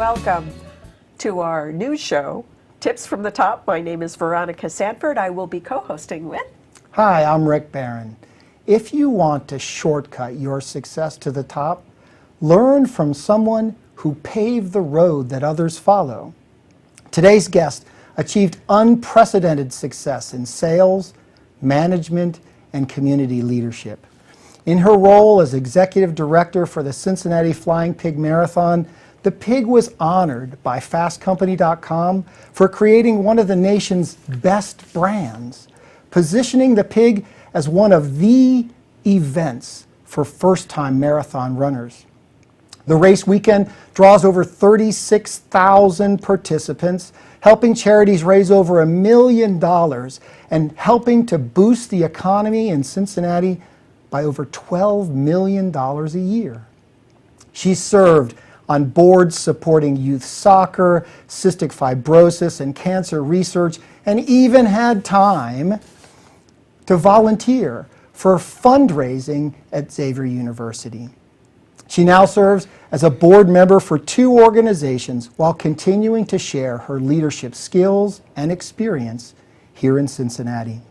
welcome to our news show, Tips from the Top. My name is Veronica Sanford. I will be co-hosting with... Hi, I'm Rick Barron. If you want to shortcut your success to the top, learn from someone who paved the road that others follow. Today's guest achieved unprecedented success in sales, management, and community leadership. In her role as executive director for the Cincinnati Flying Pig Marathon, the pig was honored by FastCompany.com for creating one of the nation's best brands, positioning the pig as one of the events for first-time marathon runners. The race weekend draws over 36,000 participants, helping charities raise over $1 million and helping to boost the economy in Cincinnati by over $12 million a year. She served on boards supporting youth soccer, cystic fibrosis, and cancer research, and even had time to volunteer for fundraising at Xavier University. She now serves as a board member for 2 organizations while continuing to share her leadership skills and experience here in Cincinnati.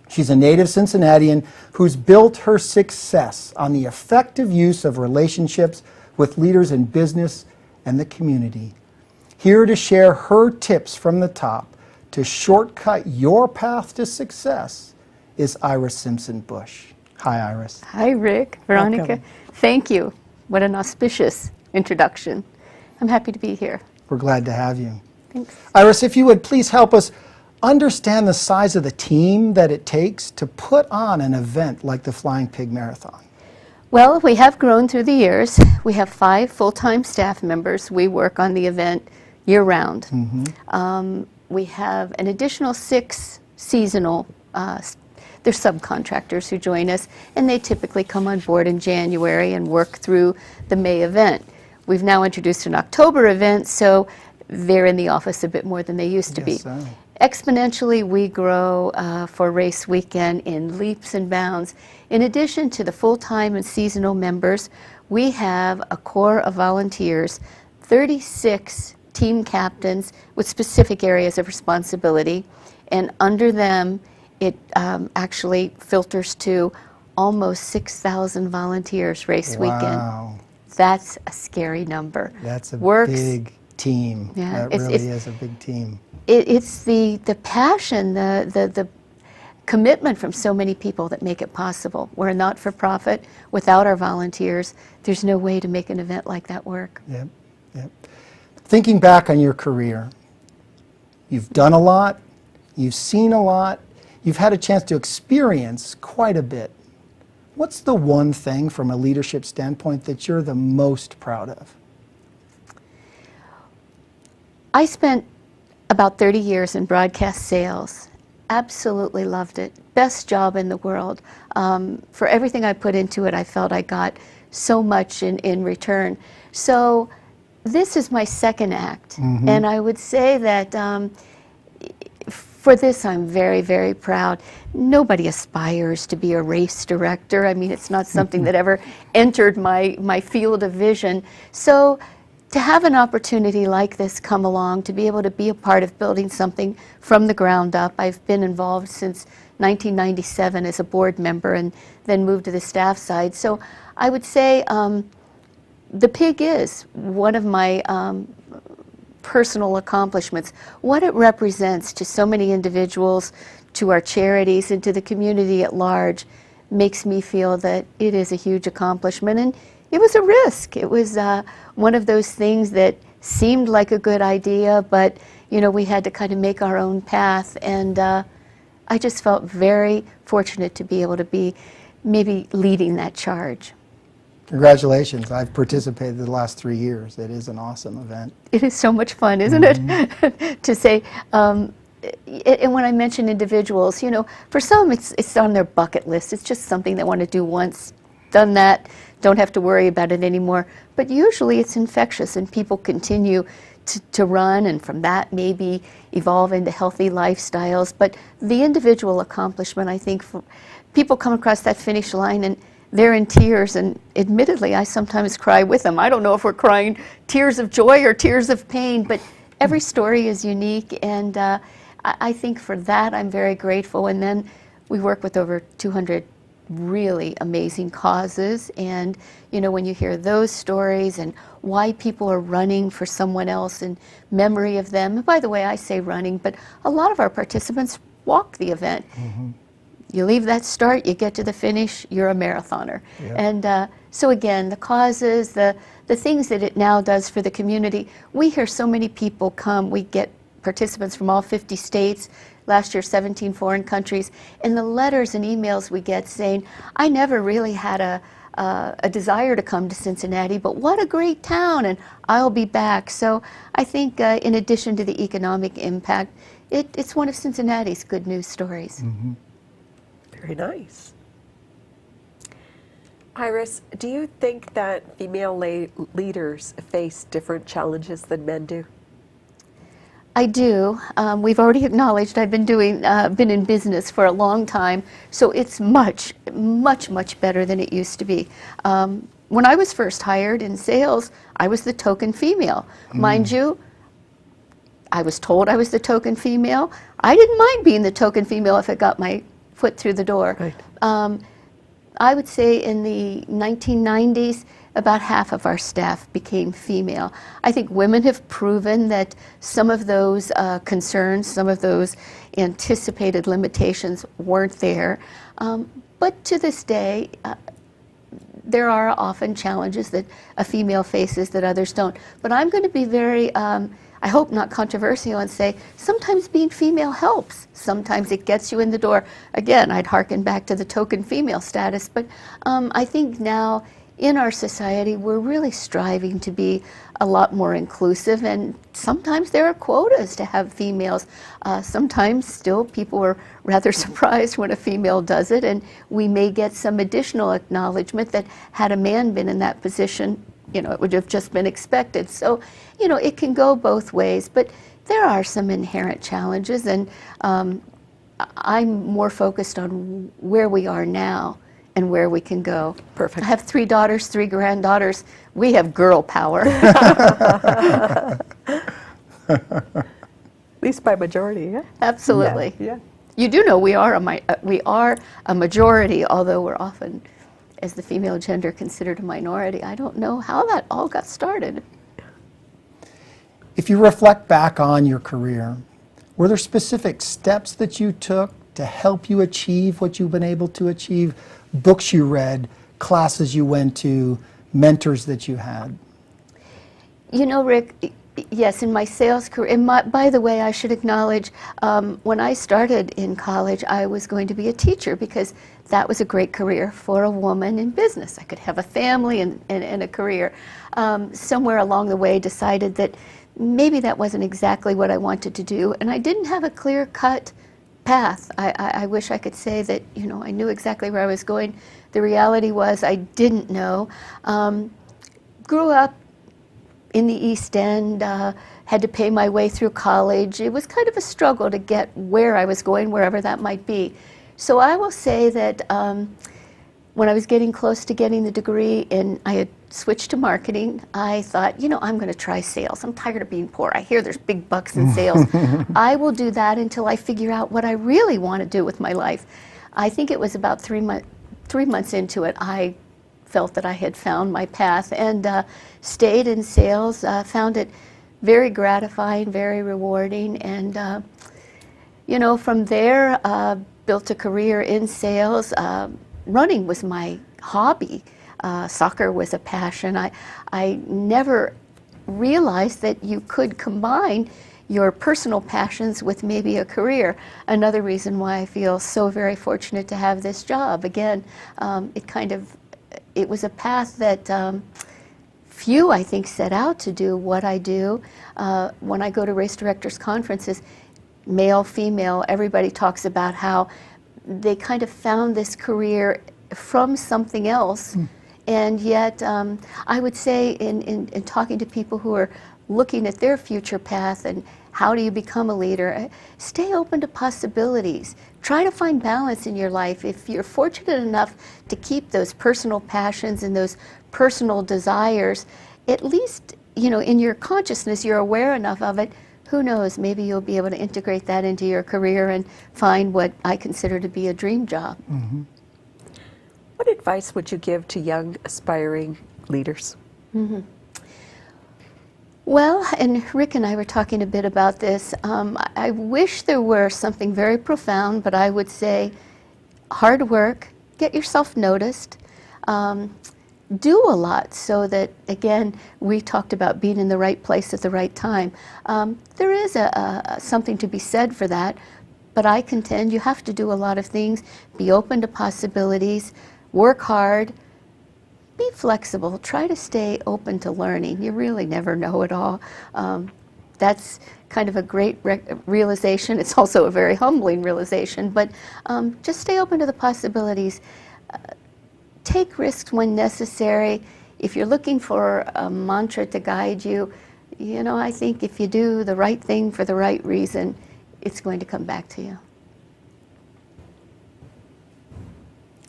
She's a native Cincinnatian who's built her success on the effective use of relationships with leaders in business and the community. Here to share her tips from the top to shortcut your path to success is Iris Simpson-Bush. Hi, Iris. Hi, Rick. Veronica. Welcome. Thank you. What an auspicious introduction. I'm happy to be here. We're glad to have you. Thanks. Iris, if you would please help us understand the size of the team that it takes to put on an event like the Flying Pig Marathon. Well, we have grown through the years. We have 5 full-time staff members. We work on the event year-round. We have an additional 6 seasonal they're subcontractors who join us, and they typically come on board in January and work through the May event. We've now introduced an October event, so they're in the office a bit more than they used to be. So. Exponentially, we grow for race weekend in leaps and bounds. In addition to the full-time and seasonal members, we have a core of volunteers, 36 team captains with specific areas of responsibility, and under them, it actually filters to almost 6,000 volunteers race weekend. Wow. That's a scary number. That's a big team. Yeah, that really is a big team. It's the passion, the commitment from so many people that make it possible. We're a not-for-profit. Without our volunteers, there's no way to make an event like that work. Yep, yep. Thinking back on your career, you've done a lot, you've seen a lot, you've had a chance to experience quite a bit. What's the one thing from a leadership standpoint that you're the most proud of? I spent about 30 years in broadcast sales. Absolutely loved it. Best job in the world. For everything I put into it, I felt I got so much in return. So this is my second act. And I would say that for this, I'm very, very proud. Nobody aspires to be a race director. I mean, it's not something that ever entered my field of vision. So to have an opportunity like this come along, to be able to be a part of building something from the ground up. I've been involved since 1997 as a board member and then moved to the staff side. So I would say the pig is one of my personal accomplishments. What it represents to so many individuals, to our charities, and to the community at large makes me feel that it is a huge accomplishment. And it was a risk. It was one of those things that seemed like a good idea, but you know, we had to kind of make our own path. And I just felt very fortunate to be able to be maybe leading that charge. Congratulations. I've participated the last 3 years. It is an awesome event. It is so much fun, isn't it? To say, and when I mention individuals, you know, for some it's on their bucket list. It's just something they want to do once, done that, don't have to worry about it anymore. But usually it's infectious and people continue to run, and from that maybe evolve into healthy lifestyles. But the individual accomplishment, I think, for people come across that finish line and they're in tears, and admittedly, I sometimes cry with them. I don't know if we're crying tears of joy or tears of pain, but every story is unique, and I think for that I'm very grateful. And then we work with over 200 really amazing causes, and when you hear those stories and why people are running for someone else in memory of them. And by the way, I say running, but a lot of our participants walk the event. Mm-hmm. You leave that start, you get to the finish, you're a marathoner. Yep. And so again, the causes, the things that it now does for the community, we hear so many people come. We get participants from all 50 states, last year 17 foreign countries, and the letters and emails we get saying, I never really had a desire to come to Cincinnati, but what a great town, and I'll be back. So I think in addition to the economic impact, it's one of Cincinnati's good news stories. Mm-hmm. Very nice. Iris, do you think that female leaders face different challenges than men do? I do. We've already acknowledged I've been in business for a long time, so it's much, much, much better than it used to be. When I was first hired in sales, I was the token female. Mind you, I was told I was the token female. I didn't mind being the token female if it got my foot through the door. Right. I would say in the 1990s, about half of our staff became female. I think women have proven that some of those concerns, some of those anticipated limitations weren't there. But to this day, there are often challenges that a female faces that others don't. But I'm going to be very, I hope not controversial, and say sometimes being female helps. Sometimes it gets you in the door. Again, I'd hearken back to the token female status, but I think now in our society we're really striving to be a lot more inclusive, and sometimes there are quotas to have females. Sometimes still people are rather surprised when a female does it, and we may get some additional acknowledgement that had a man been in that position, it would have just been expected. So, it can go both ways, but there are some inherent challenges, and I'm more focused on where we are now and where we can go. Perfect. I have 3 daughters, 3 granddaughters. We have girl power. At least by majority, yeah? Absolutely. Yeah. You do know we are a majority, although we're often, as the female gender, considered a minority. I don't know how that all got started. If you reflect back on your career, were there specific steps that you took to help you achieve what you've been able to achieve? Books you read, classes you went to, mentors that you had? Rick, yes, in my sales career, by the way, I should acknowledge, when I started in college, I was going to be a teacher because that was a great career for a woman in business. I could have a family and a career. Somewhere along the way, decided that maybe that wasn't exactly what I wanted to do, and I didn't have a clear-cut path. I wish I could say that, I knew exactly where I was going. The reality was I didn't know. Grew up in the East End, had to pay my way through college. It was kind of a struggle to get where I was going, wherever that might be. So I will say that when I was getting close to getting the degree and I had switched to marketing, I thought, I'm going to try sales. I'm tired of being poor. I hear there's big bucks in sales. I will do that until I figure out what I really want to do with my life. I think it was about 3 months into it, I felt that I had found my path and stayed in sales, found it very gratifying, very rewarding, and from there built a career in sales. Running was my hobby. Soccer was a passion. I never realized that you could combine your personal passions with maybe a career. Another reason why I feel so very fortunate to have this job. Again, it was a path that few, I think, set out to do what I do. When I go to race directors conferences, male, female, everybody talks about how they kind of found this career from something else. And yet, I would say in talking to people who are looking at their future path and How do you become a leader? Stay open to possibilities. Try to find balance in your life. If you're fortunate enough to keep those personal passions and those personal desires, at least, you know, in your consciousness, you're aware enough of it. Who knows, maybe you'll be able to integrate that into your career and find what I consider to be a dream job. Mm-hmm. What advice would you give to young, aspiring leaders? Mm-hmm. Well, and Rick and I were talking a bit about this. I wish there were something very profound, but I would say hard work, get yourself noticed, do a lot so that, again, we talked about being in the right place at the right time. There is something to be said for that, but I contend you have to do a lot of things, be open to possibilities, work hard, be flexible, try to stay open to learning. You really never know it all. That's kind of a great realization. It's also a very humbling realization, but just stay open to the possibilities. Take risks when necessary. If you're looking for a mantra to guide you, you know, I think if you do the right thing for the right reason, it's going to come back to you.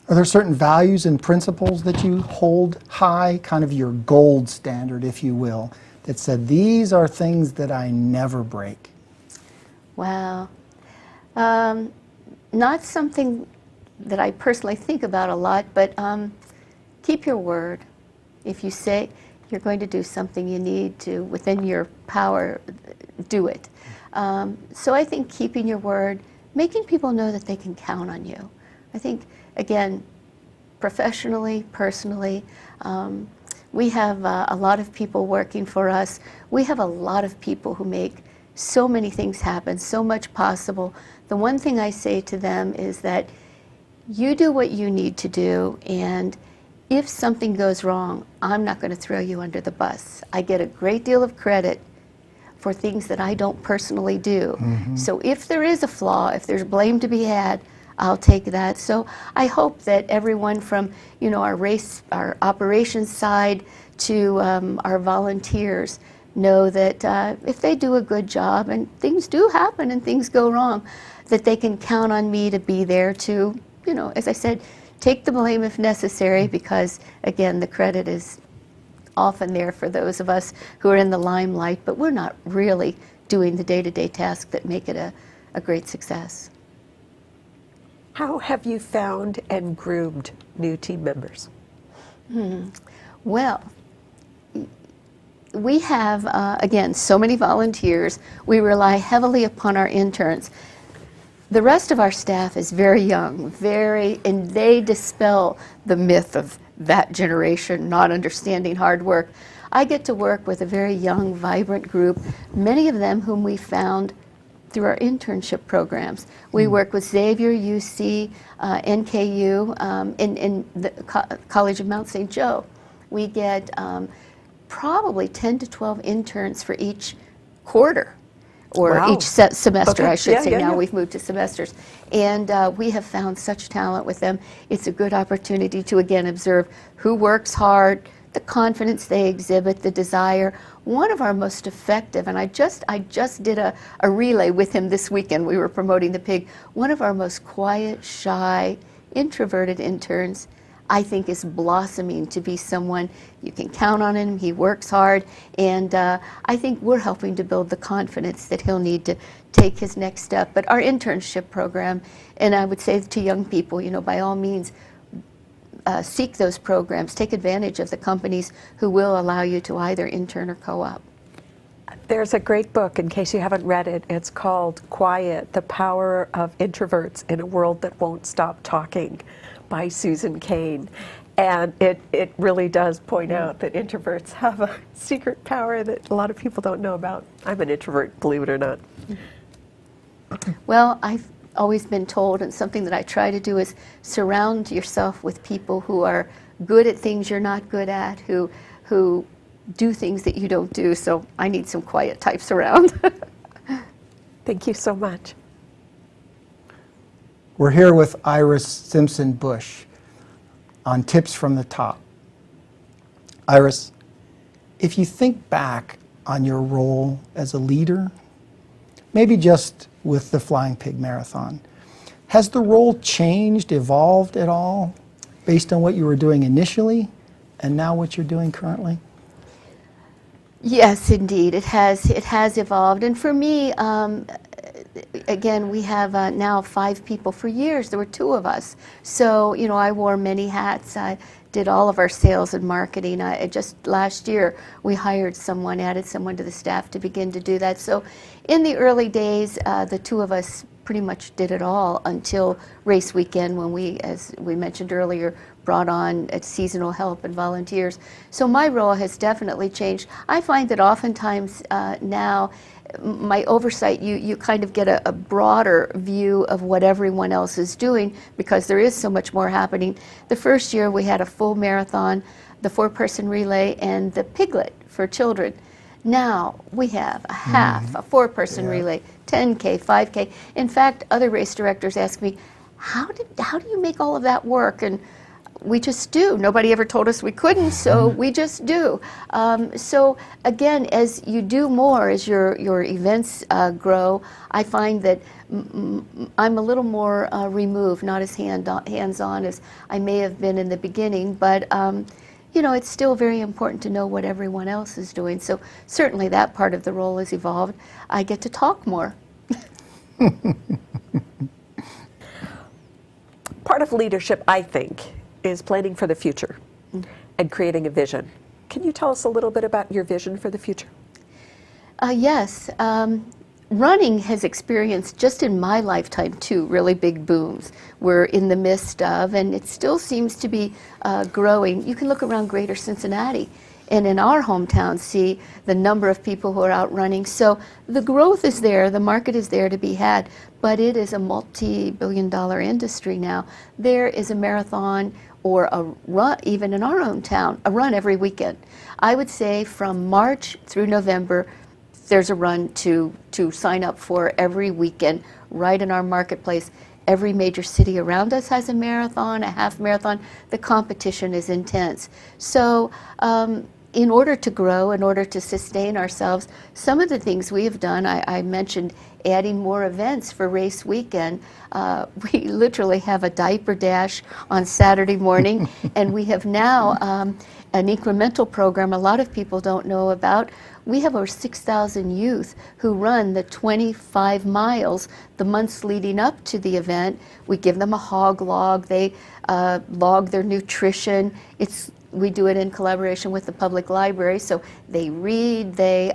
Are there certain values and principles that you hold high, kind of your gold standard, if you will, that said, these are things that I never break? Wow. Not something that I personally think about a lot, but keep your word. If you say you're going to do something, you need to, within your power, do it. So I think keeping your word, making people know that they can count on you. I think, again, professionally, personally, we have a lot of people working for us. We have a lot of people who make so many things happen, so much possible. The one thing I say to them is that you do what you need to do, and if something goes wrong, I'm not going to throw you under the bus. I get a great deal of credit for things that I don't personally do. Mm-hmm. So if there is a flaw, if there's blame to be had, I'll take that. So I hope that everyone from, you know, our operations side to our volunteers know that if they do a good job, and things do happen and things go wrong, that they can count on me to be there to, you know, as I said, take the blame if necessary, because again, the credit is often there for those of us who are in the limelight, but we're not really doing the day-to-day tasks that make it a great success. How have you found and groomed new team members? Well, we have, again, so many volunteers. We rely heavily upon our interns. The rest of our staff is very young, and they dispel the myth of that generation not understanding hard work. I get to work with a very young, vibrant group, many of them whom we found through our internship programs. We work with Xavier, UC, NKU, in the College of Mount St. Joe. We get probably 10 to 12 interns for each quarter, or wow. each semester, Okay. I should say. Now Yeah. we've moved to semesters. And we have found such talent with them. It's a good opportunity to, again, observe who works hard, the confidence they exhibit, the desire. One of our most effective, and I just did a relay with him this weekend. We were promoting the pig. One of our most quiet, shy, introverted interns, I think, is blossoming to be someone you can count on him. He works hard, and I think we're helping to build the confidence that he'll need to take his next step. But our internship program, and I would say to young people, you know, by all means, seek those programs, take advantage of the companies who will allow you to either intern or co-op. There's a great book, in case you haven't read it. It's called Quiet, The Power of Introverts in a World That Won't Stop Talking by Susan Cain. And it really does point out that introverts have a secret power that a lot of people don't know about. I'm an introvert, believe it or not. Well, I've always been told, and something that I try to do, is surround yourself with people who are good at things you're not good at, who do things that you don't do. So I need some quiet types around. Thank you so much. We're here with Iris Simpson-Bush on Tips from the Top. Iris, if you think back on your role as a leader, maybe just with the Flying Pig Marathon. Has the role changed, evolved at all, based on what you were doing initially and now what you're doing currently? Yes, indeed, it has evolved. And for me, again, we have now 5 people. For years, there were 2 of us. So, you know, I wore many hats. I did all of our sales and marketing. Just last year, we hired someone, added someone to the staff to begin to do that. So in the early days, the 2 of us pretty much did it all until race weekend, when we, as we mentioned earlier, brought on seasonal help and volunteers. So my role has definitely changed. I find that oftentimes now, my oversight, you kind of get a broader view of what everyone else is doing, because there is so much more happening. The first year we had a full marathon, the 4-person relay, and the piglet for children. Now we have a half, a 4-person relay, 10K, 5K. In fact, other race directors ask me, how do you make all of that work? And we just do. Nobody ever told us we couldn't, so we just do. So again, as you do more, as your events grow, I find that I'm a little more removed, not as hands-on as I may have been in the beginning, but you know, it's still very important to know what everyone else is doing. So certainly that part of the role has evolved. I get to talk more. Part of leadership, I think, is planning for the future and creating a vision. Can you tell us a little bit about your vision for the future? Yes. Running has experienced, just in my lifetime, 2 really big booms we're in the midst of, and it still seems to be growing. You can look around greater Cincinnati and in our hometown see the number of people who are out running. So the growth is there, the market is there to be had, but it is a multi-billion-dollar industry now. There is a marathon or a run, even in our own town, a run every weekend. I would say from March through November, there's a run to sign up for every weekend right in our marketplace. Every major city around us has a marathon, a half marathon. The competition is intense. So in order to grow, in order to sustain ourselves, some of the things we have done, I mentioned adding more events for race weekend. We literally have a diaper dash on Saturday morning, and we have now an incremental program a lot of people don't know about. We have over 6,000 youth who run the 25 miles the months leading up to the event. We give them a hog log. They log their nutrition. We do it in collaboration with the public library, so they read, they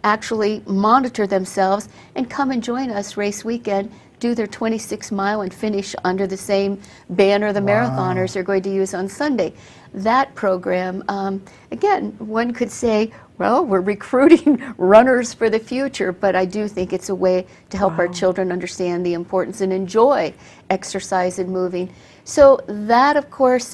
actually monitor themselves and come and join us race weekend, do their 26-mile and finish under the same banner the marathoners are going to use on Sunday. That program, again, one could say, well, we're recruiting runners for the future, but I do think it's a way to help our children understand the importance and enjoy exercise and moving. So that, of course,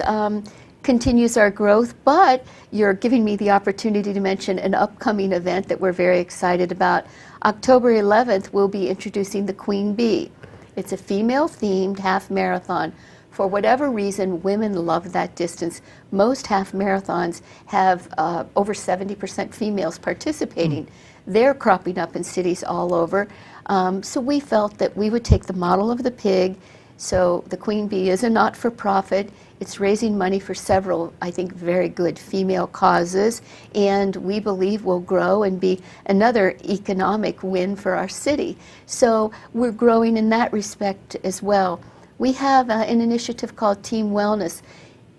continues our growth, but you're giving me the opportunity to mention an upcoming event that we're very excited about. October 11th, we'll be introducing the Queen Bee. It's a female-themed half marathon. For whatever reason, women love that distance. Most half marathons have over 70% females participating. They're cropping up in cities all over. So we felt that we would take the model of the pig. So the Queen Bee is a not-for-profit. It's raising money for several, I think, very good female causes, and we believe will grow and be another economic win for our city. So we're growing in that respect as well. We have an initiative called Team Wellness.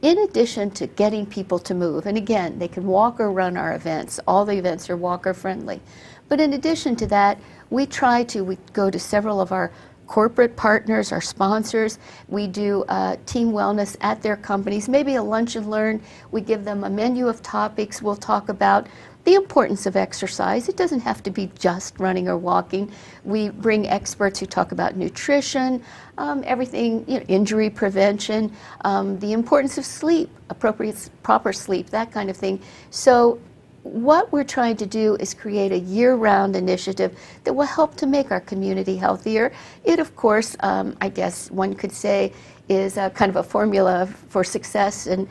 In addition to getting people to move, and again, they can walk or run our events. All the events are walker friendly. But in addition to that, we go to several of our corporate partners, our sponsors. We do team wellness at their companies, maybe a lunch and learn. We give them a menu of topics. We'll talk about the importance of exercise. It doesn't have to be just running or walking. We bring experts who talk about nutrition, everything, injury prevention, the importance of sleep, proper sleep, that kind of thing. So what we're trying to do is create a year-round initiative that will help to make our community healthier. It, of course, I guess one could say, is kind of a formula for success and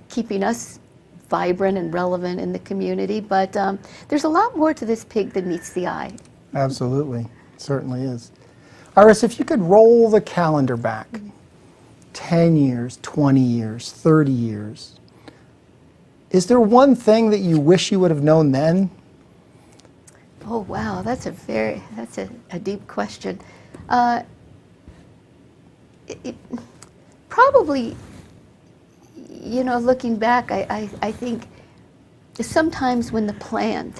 keeping us vibrant and relevant in the community. But there's a lot more to this pig than meets the eye. Absolutely. Certainly is. Iris, if you could roll the calendar back 10 years, 20 years, 30 years, is there one thing that you wish you would have known then? Oh wow, that's a deep question. Probably, you know, looking back, I think sometimes when the plan,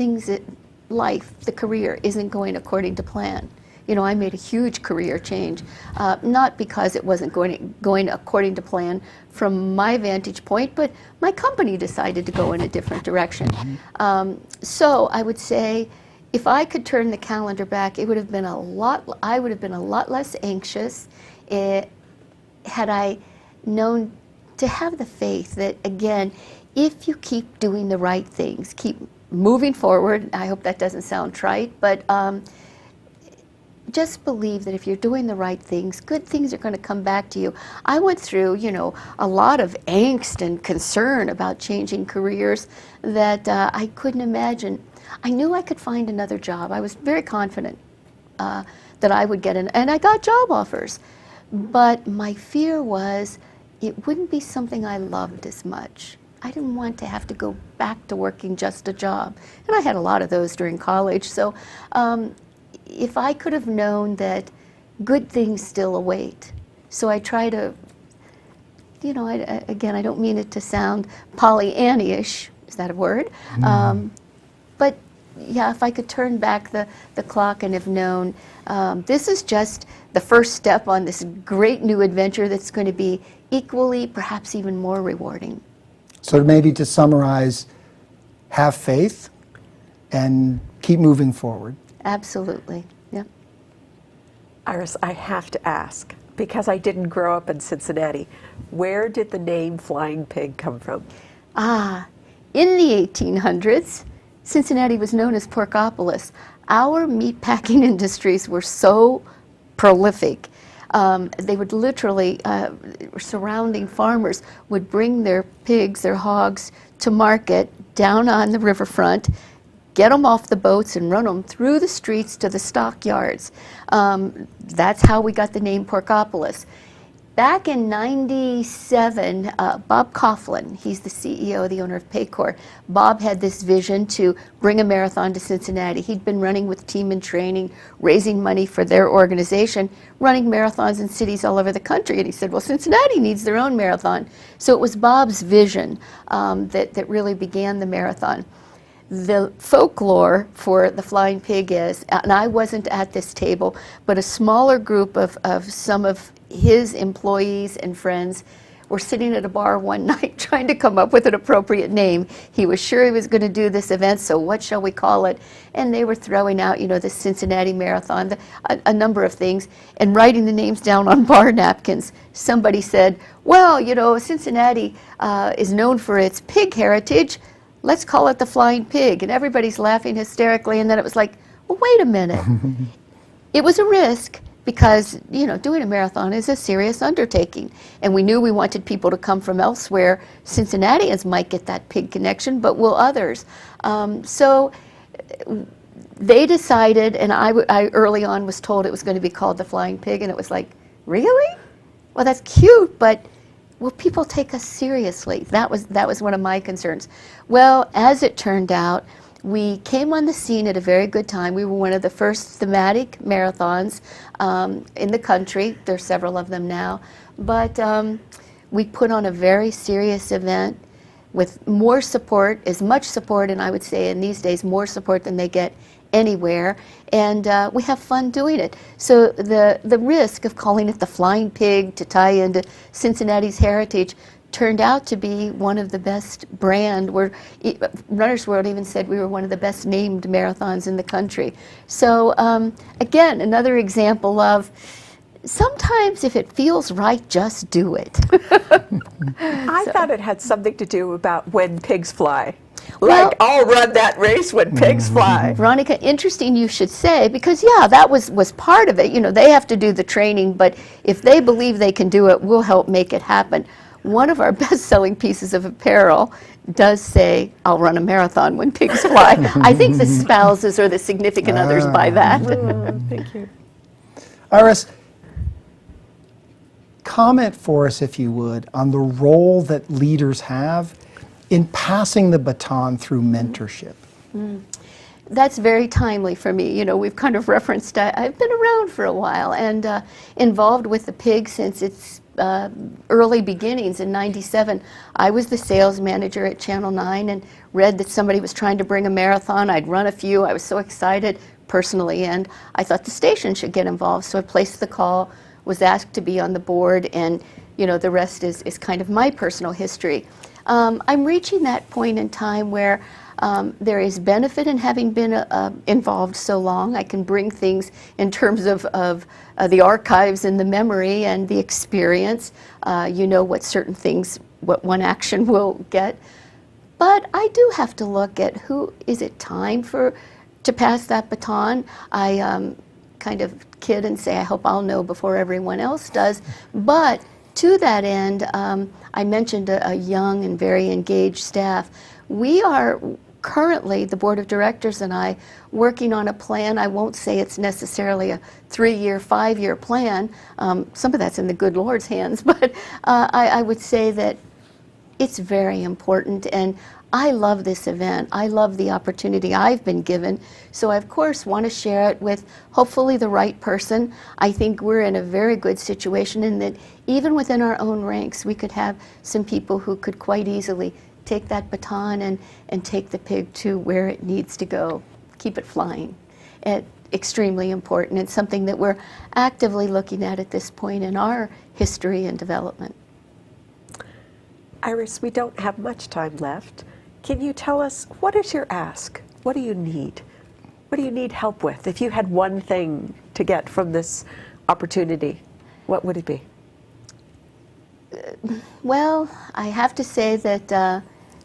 life, the career isn't going according to plan. You know, I made a huge career change, not because it wasn't going according to plan from my vantage point, but my company decided to go in a different direction. So I would say, if I could turn the calendar back, it would have been I would have been a lot less anxious had I known to have the faith that, again, if you keep doing the right things, keep moving forward, I hope that doesn't sound trite, but just believe that if you're doing the right things, good things are going to come back to you. I went through, you know, a lot of angst and concern about changing careers that I couldn't imagine. I knew I could find another job. I was very confident that I would get and I got job offers. But my fear was it wouldn't be something I loved as much. I didn't want to have to go back to working just a job. And I had a lot of those during college. So if I could have known that good things still await. So I try to, you know, again, I don't mean it to sound Pollyanna-ish, is that a word? But yeah, if I could turn back the clock and have known this is just the first step on this great new adventure that's going to be equally, perhaps even more rewarding. So maybe to summarize, have faith and keep moving forward. Absolutely, yeah. Iris, I have to ask, because I didn't grow up in Cincinnati, where did the name Flying Pig come from? In the 1800s, Cincinnati was known as Porkopolis. Our meatpacking industries were so prolific. They would literally, surrounding farmers would bring their pigs, their hogs, to market down on the riverfront, get them off the boats and run them through the streets to the stockyards. That's how we got the name Porkopolis. Back in '97, Bob Coughlin, he's the CEO, the owner of Paycor. Bob had this vision to bring a marathon to Cincinnati. He'd been running with Team in Training, raising money for their organization, running marathons in cities all over the country. And he said, well, Cincinnati needs their own marathon. So it was Bob's vision that really began the marathon. The folklore for the Flying Pig is, and I wasn't at this table, but a smaller group of some of his employees and friends were sitting at a bar one night trying to come up with an appropriate name. He was sure he was going to do this event, so what shall we call it? And they were throwing out, you know, the Cincinnati Marathon, a number of things, and writing the names down on bar napkins. Somebody said, well, you know, Cincinnati is known for its pig heritage. Let's call it the Flying Pig. And everybody's laughing hysterically, and then it was like, well, wait a minute. It was a risk because, you know, doing a marathon is a serious undertaking. And we knew we wanted people to come from elsewhere. Cincinnatians might get that pig connection, but will others? So they decided, and I early on was told it was going to be called the Flying Pig, and it was like, really? Well, that's cute, but will people take us seriously? That was one of my concerns. Well, as it turned out, we came on the scene at a very good time. We were one of the first thematic marathons in the country. There are several of them now. But we put on a very serious event with more support, as much support, and I would say in these days more support than they get anywhere, and we have fun doing it. So the risk of calling it the Flying Pig to tie into Cincinnati's heritage turned out to be one of the best brand. Runner's World even said we were one of the best named marathons in the country. So again, another example of sometimes if it feels right, just do it. I thought it had something to do about when pigs fly. Well, Like, I'll run that race when pigs fly. Veronica, interesting you should say, because yeah, that was part of it. You know, they have to do the training, but if they believe they can do it, we'll help make it happen. One of our best-selling pieces of apparel does say, "I'll run a marathon when pigs fly." I think the spouses or the significant others buy that. Thank you. Iris, comment for us, if you would, on the role that leaders have in passing the baton through mentorship. That's very timely for me. You know, we've kind of referenced, I've been around for a while and involved with the pig since its early beginnings in '97. I was the sales manager at Channel 9 and read that somebody was trying to bring a marathon. I'd run a few. I was so excited personally, and I thought the station should get involved. So I placed the call, was asked to be on the board, and you know, the rest is kind of my personal history. I'm reaching that point in time where there is benefit in having been involved so long. I can bring things in terms of the archives and the memory and the experience. You know what certain things, what one action will get. But I do have to look at who, is it time to pass that baton? I kind of kid and say, I hope I'll know before everyone else does. But to that end, I mentioned a young and very engaged staff. We are currently, the board of directors and I, working on a plan. I won't say it's necessarily a 3-year, 5-year plan. Some of that's in the good Lord's hands, but I would say that it's very important, and I love this event. I love the opportunity I've been given, so I of course want to share it with hopefully the right person. I think we're in a very good situation in that even within our own ranks we could have some people who could quite easily take that baton and take the pig to where it needs to go, keep it flying. It's extremely important. It's something that we're actively looking at this point in our history and development. Iris, we don't have much time left. Can you tell us, what is your ask? What do you need? What do you need help with? If you had one thing to get from this opportunity, what would it be? Well, I have to say that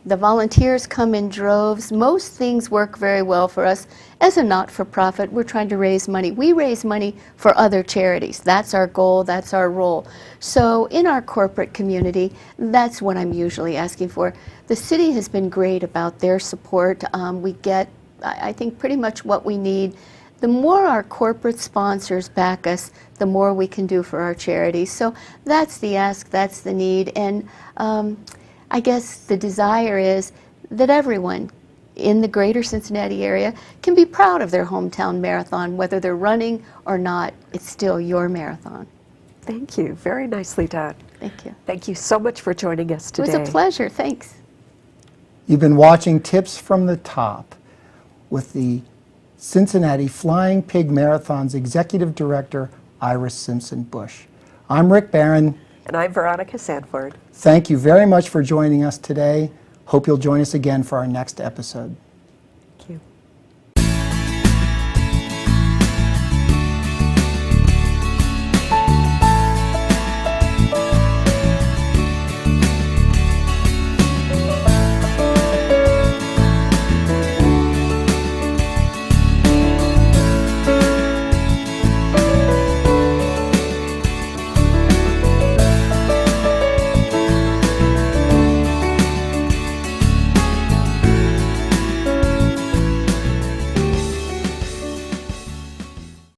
the volunteers come in droves. Most things work very well for us. As a not-for-profit, we're trying to raise money. We raise money for other charities. That's our goal, that's our role. So in our corporate community, that's what I'm usually asking for. The city has been great about their support. We get, I think, pretty much what we need. The more our corporate sponsors back us, the more we can do for our charities. So that's the ask, that's the need. And I guess the desire is that everyone in the greater Cincinnati area can be proud of their hometown marathon, whether they're running or not. It's still your marathon. Thank you. Very nicely done. Thank you. Thank you so much for joining us It today. was a pleasure. Thanks. You've been watching Tips from the Top with the Cincinnati Flying Pig Marathon's Executive Director, Iris Simpson-Bush. I'm Rick Barron. And I'm Veronica Sanford. Thank you very much for joining us today. Hope you'll join us again for our next episode.